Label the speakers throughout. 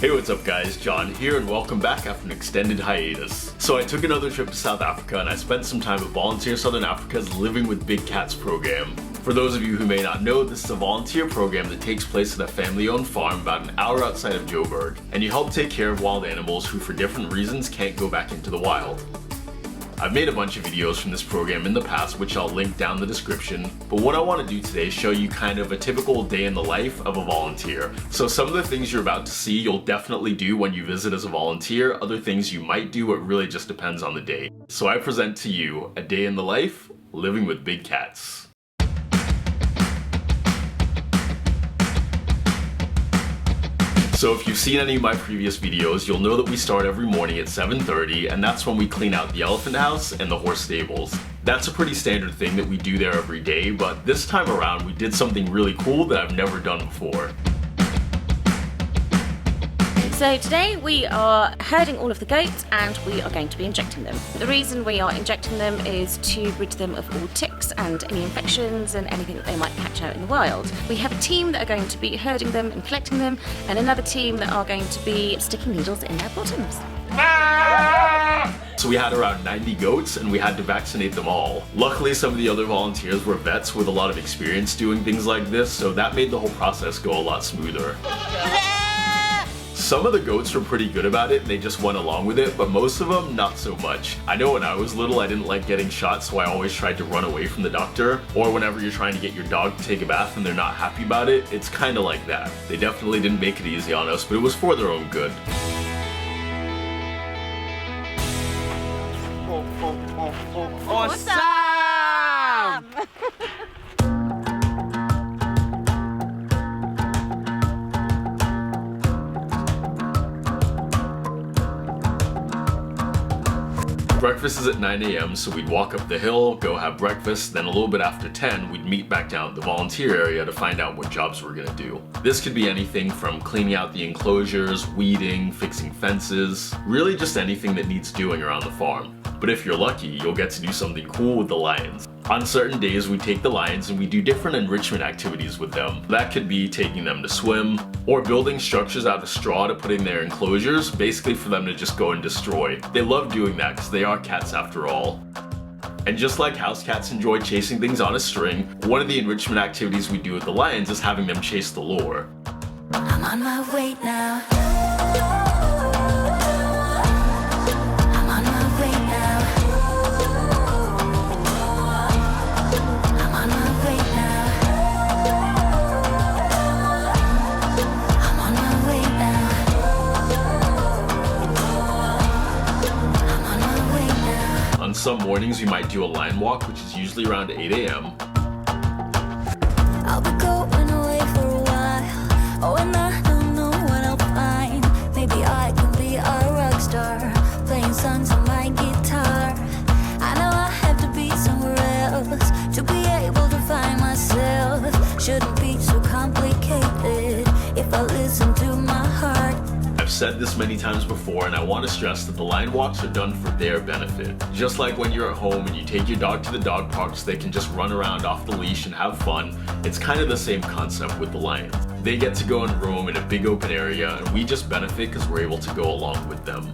Speaker 1: Hey, what's up guys, John here and welcome back after an extended hiatus. So I took another trip to South Africa and I spent some time at Volunteer Southern Africa's Living with Big Cats program. For those of you who may not know, this is a volunteer program that takes place at a family-owned farm about an hour outside of Joburg, and you help take care of wild animals who for different reasons can't go back into the wild. I've made a bunch of videos from this program in the past, which I'll link down in the description, but what I want to do today is show you kind of a typical day in the life of a volunteer. So some of the things you're about to see you'll definitely do when you visit as a volunteer, other things you might do, it really just depends on the day. So I present to you a day in the life living with big cats. So if you've seen any of my previous videos, you'll know that we start every morning at 7:30, and that's when we clean out the elephant house and the horse stables. That's a pretty standard thing that we do there every day, but this time around we did something really cool that I've never done before.
Speaker 2: So today we are herding all of the goats and we are going to be injecting them. The reason we are injecting them is to rid them of all ticks and any infections and anything that they might catch out in the wild. We have a team that are going to be herding them and collecting them, and another team that are going to be sticking needles in their bottoms.
Speaker 1: So we had around 90 goats and we had to vaccinate them all. Luckily some of the other volunteers were vets with a lot of experience doing things like this, so that made the whole process go a lot smoother. Some of the goats were pretty good about it and they just went along with it, but most of them not so much. I know when I was little I didn't like getting shot, so I always tried to run away from the doctor. Or whenever you're trying to get your dog to take a bath and they're not happy about it, it's kind of like that. They definitely didn't make it easy on us, but it was for their own good.
Speaker 2: Awesome!
Speaker 1: Breakfast is at 9 a.m, so we'd walk up the hill, go have breakfast, then a little bit after 10, we'd meet back down at the volunteer area to find out what jobs we're gonna do. This could be anything from cleaning out the enclosures, weeding, fixing fences, really just anything that needs doing around the farm. But if you're lucky, you'll get to do something cool with the lions. On certain days, we take the lions and we do different enrichment activities with them. That could be taking them to swim, or building structures out of straw to put in their enclosures, basically for them to just go and destroy. They love doing that because they are cats after all. And just like house cats enjoy chasing things on a string, one of the enrichment activities we do with the lions is having them chase the lure.
Speaker 3: I'm on my way now.
Speaker 1: On some mornings we might do a lion walk, which is usually around 8 a.m.
Speaker 3: I'll be going away for a while. Oh, and I don't know what I'll find. Maybe I can be a rock star, playing songs on my guitar. I know I have to be somewhere else to be able to find myself. Shouldn't be so complicated if I listen to my heart.
Speaker 1: I've said this many times before and I want to stress that the lion walks are done for their benefit. Just like when you're at home and you take your dog to the dog park so they can just run around off the leash and have fun, it's kind of the same concept with the lions. They get to go and roam in a big open area and we just benefit because we're able to go along with them.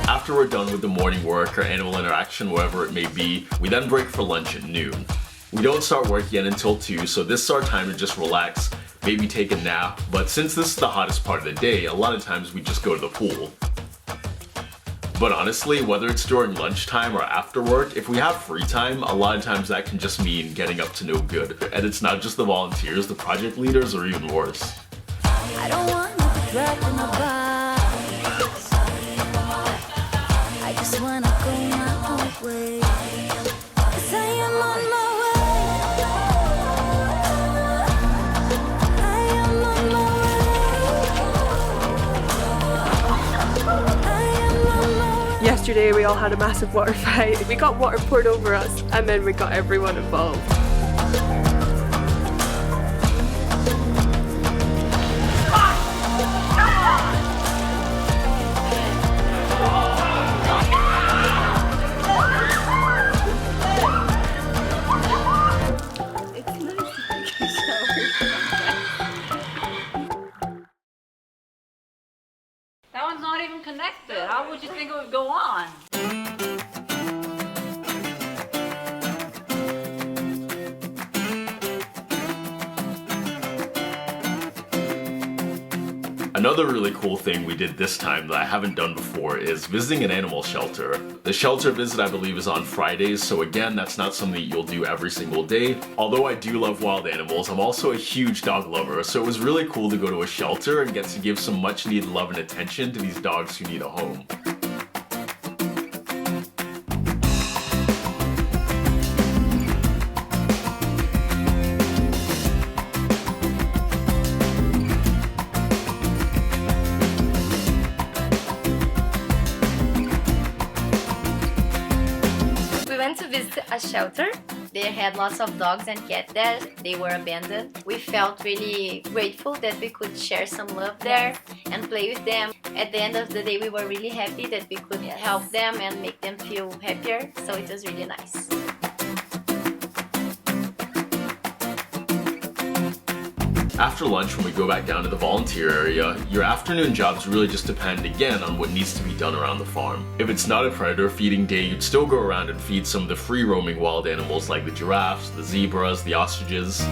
Speaker 1: After we're done with the morning work or animal interaction, whatever it may be, we then break for lunch at noon. We don't start work yet until 2, so this is our time to just relax, maybe take a nap, but since this is the hottest part of the day, a lot of times we just go to the pool. But honestly, whether it's during lunchtime or after work, if we have free time, a lot of times that can just mean getting up to no good. And it's not just the volunteers, the project leaders are even worse.
Speaker 3: I don't want to be dragged in a box. I just wanna go my own way. 'Cause I am on my way. I am on my way. I am on my way.
Speaker 4: yesterday we all had a massive water fight. We got water poured over us and then we got everyone involved.
Speaker 5: That one's not even connected. How would you think it would go on?
Speaker 1: Another really cool thing we did this time that I haven't done before is visiting an animal shelter. The shelter visit, I believe, is on Fridays, so again, that's not something you'll do every single day. Although I do love wild animals, I'm also a huge dog lover, so it was really cool to go to a shelter and get to give some much needed love and attention to these dogs who need a home.
Speaker 6: We went to visit a shelter. They had lots of dogs and cats there. They were abandoned. We felt really grateful that we could share some love there and play with them. At the end of the day, we were really happy that we could help them and make them feel happier. So it was really nice.
Speaker 1: After lunch, when we go back down to the volunteer area, your afternoon jobs really just depend again on what needs to be done around the farm. If it's not a predator feeding day, you'd still go around and feed some of the free roaming wild animals like the giraffes, the zebras, the ostriches.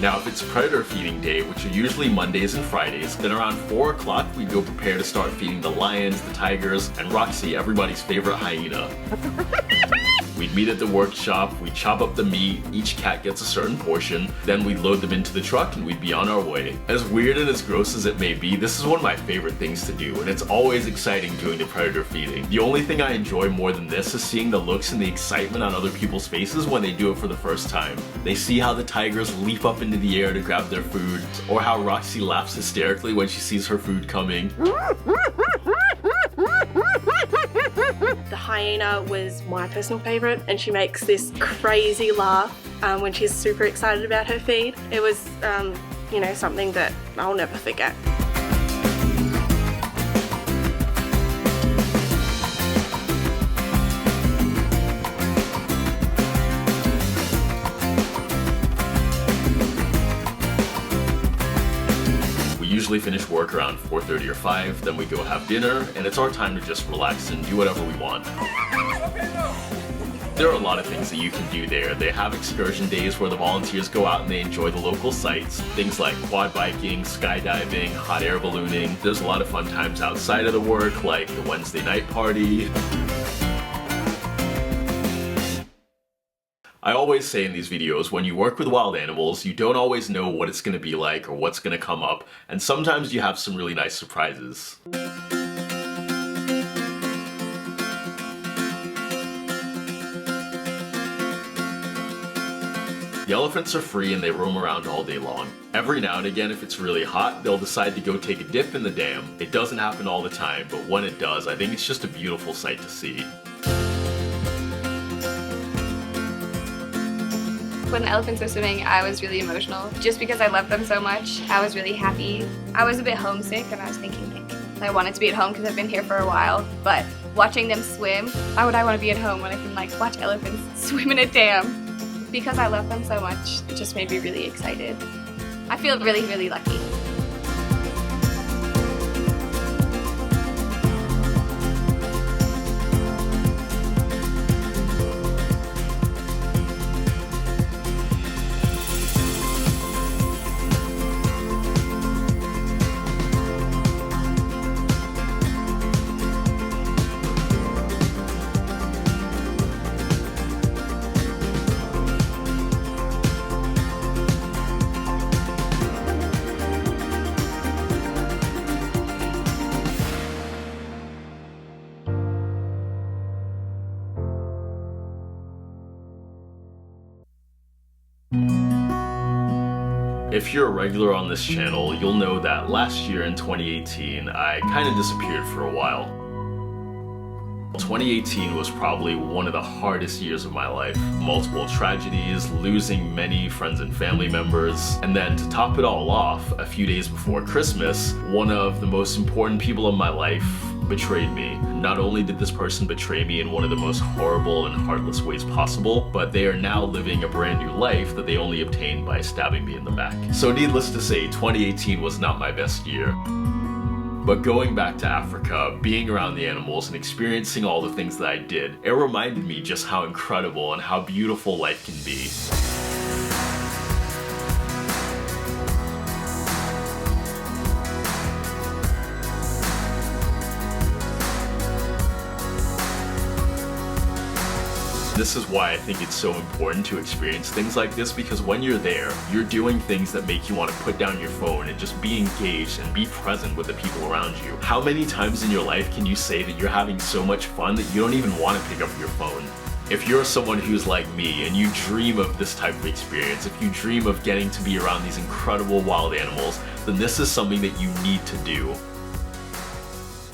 Speaker 1: Now, if it's predator feeding day, which are usually Mondays and Fridays, then around 4 o'clock we'd go prepare to start feeding the lions, the tigers, and Roxy, everybody's favorite hyena. We'd meet at the workshop, we'd chop up the meat, each cat gets a certain portion, then we'd load them into the truck and we'd be on our way. As weird and as gross as it may be, this is one of my favorite things to do, and it's always exciting doing the predator feeding. The only thing I enjoy more than this is seeing the looks and the excitement on other people's faces when they do it for the first time. They see how the tigers leap up into the air to grab their food, or how Roxy laughs hysterically when she sees her food coming.
Speaker 4: The hyena was my personal favourite, and she makes this crazy laugh when she's super excited about her feed. It was, something that I'll never forget.
Speaker 1: Usually finish work around 4:30 or 5, then we go have dinner, and it's our time to just relax and do whatever we want. There are a lot of things that you can do there. They have excursion days where the volunteers go out and they enjoy the local sites. Things like quad biking, skydiving, hot air ballooning. There's a lot of fun times outside of the work, like the Wednesday night party. I always say in these videos, when you work with wild animals, you don't always know what it's going to be like or what's going to come up, and sometimes you have some really nice surprises. The elephants are free and they roam around all day long. Every now and again, if it's really hot, they'll decide to go take a dip in the dam. It doesn't happen all the time, but when it does, I think it's just a beautiful sight to see.
Speaker 7: When the elephants were swimming, I was really emotional. Just because I love them so much, I was really happy. I was a bit homesick and I was thinking, I wanted to be at home because I've been here for a while, but watching them swim, why would I want to be at home when I can watch elephants swim in a dam? Because I love them so much, it just made me really excited. I feel really, really lucky.
Speaker 1: If you're a regular on this channel, you'll know that last year in 2018, I kind of disappeared for a while. 2018 was probably one of the hardest years of my life. Multiple tragedies, losing many friends and family members, and then to top it all off, a few days before Christmas, one of the most important people in my life betrayed me. Not only did this person betray me in one of the most horrible and heartless ways possible, but they are now living a brand new life that they only obtained by stabbing me in the back. So needless to say, 2018 was not my best year. But going back to Africa, being around the animals and experiencing all the things that I did, it reminded me just how incredible and how beautiful life can be. This is why I think it's so important to experience things like this, because when you're there, you're doing things that make you want to put down your phone and just be engaged and be present with the people around you. How many times in your life can you say that you're having so much fun that you don't even want to pick up your phone? If you're someone who's like me and you dream of this type of experience, if you dream of getting to be around these incredible wild animals, then this is something that you need to do.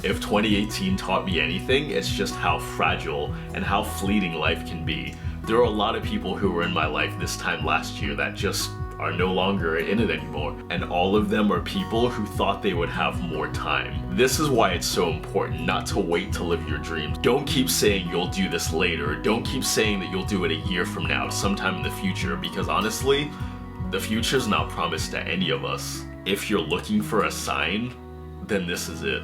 Speaker 1: If 2018 taught me anything, it's just how fragile and how fleeting life can be. There are a lot of people who were in my life this time last year that just are no longer in it anymore, and all of them are people who thought they would have more time. This is why it's so important not to wait to live your dreams. Don't keep saying you'll do this later. Don't keep saying that you'll do it a year from now, sometime in the future, because honestly, the future's not promised to any of us. If you're looking for a sign, then this is it.